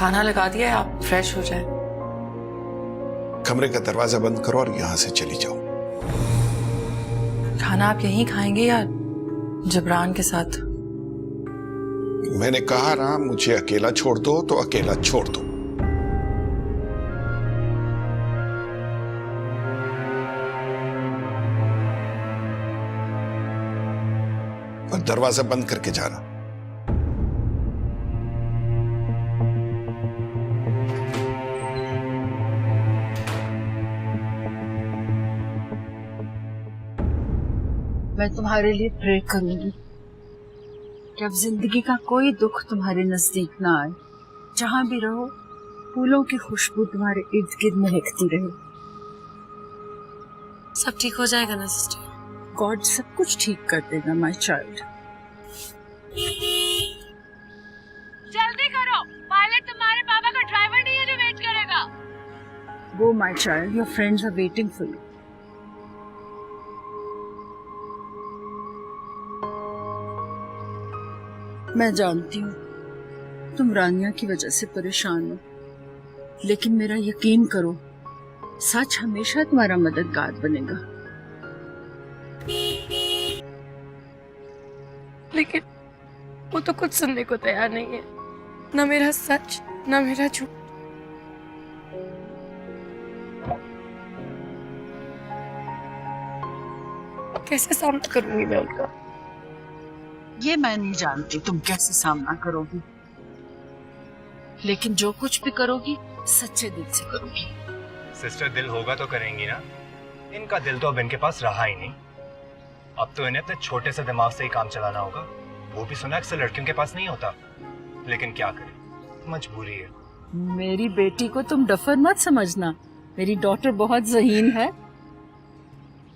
खाना लगा दिया है, आप फ्रेश हो जाए। कमरे का दरवाजा बंद करो और यहां से चली जाओ। खाना आप यहीं खाएंगे या जबरान के साथ? मैंने कहा ना, मुझे अकेला छोड़ दो तो अकेला छोड़ दो। और दरवाजा बंद करके जाना। मैं तुम्हारे लिए प्रे करूंगी कि अब जिंदगी का कोई दुख तुम्हारे नजदीक ना आए। जहां भी रहो, फूलों की खुशबू तुम्हारे इर्द गिर्द महकती रहे। सब ठीक हो जाएगा ना सिस्टर? गॉड सब कुछ ठीक कर देगा माय चाइल्ड। जल्दी करो, पायलट तुम्हारे पापा का ड्राइवर नहीं है जो वेट करेगा। Go my child, your friends are waiting for you. मैं जानती हूँ तुम रानिया की वजह से परेशान हो, लेकिन मेरा यकीन करो, सच हमेशा तुम्हारा मददगार बनेगा। लेकिन वो तो कुछ सुनने को तैयार नहीं है, ना मेरा सच ना मेरा झूठ। कैसे सामना करूंगी मैं उनका? ये मैं नहीं जानती तुम कैसे सामना करोगी, लेकिन जो कुछ भी करोगी सच्चे दिल से करोगी। सिस्टर, दिल होगा तो करेंगी ना। इनका दिल तो अब इनके पास रहा ही नहीं। अब तो इन्हें अपने छोटे से दिमाग से ही काम चलाना होगा। वो भी सुना अक्सर लड़कियों के पास नहीं होता, लेकिन क्या करें, मजबूरी है। मेरी बेटी को तुम डफर मत समझना, मेरी डॉटर बहुत ज़हीन है।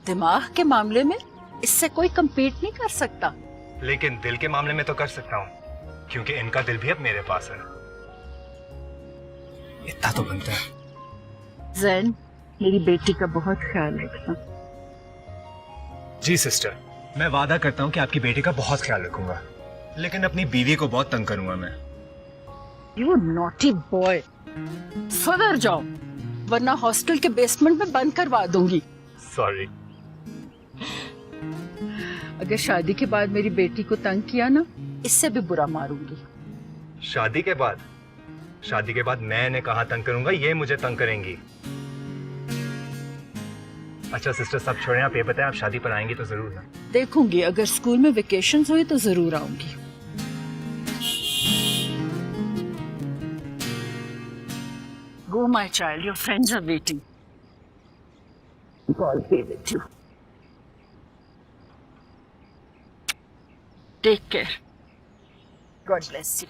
दिमाग के मामले में इससे कोई कम्पीट नहीं कर सकता, लेकिन दिल के मामले में तो कर सकता हूँ, क्योंकि इनका दिल भी अब मेरे पास है। इतना तो बनता है। जैन, मेरी बेटी का बहुत ख्याल रखना। जी सिस्टर, मैं वादा करता हूँ कि आपकी बेटी का बहुत ख्याल रखूंगा, लेकिन अपनी बीवी को बहुत तंग करूंगा मैं। यू नॉटी बॉय, सुधर जाओ वरना हॉस्टल के बेसमेंट में बंद करवा दूंगी। सॉरी। अगर शादी के बाद मेरी बेटी को तंग किया ना, इससे भी बुरा मारूंगी। शादी के बाद? शादी के बाद मैं इन्हें कहाँ तंग करूंगा, ये मुझे तंग करेंगी। अच्छा सिस्टर, सब छोड़ें, आप ये बताएं, आप शादी पर आएंगी तो जरूर ना? देखूंगी, अगर स्कूल में वेकेशंस हुए तो जरूर आऊंगी। Go my child, your friends are waiting. God be with you. Take care. God bless you.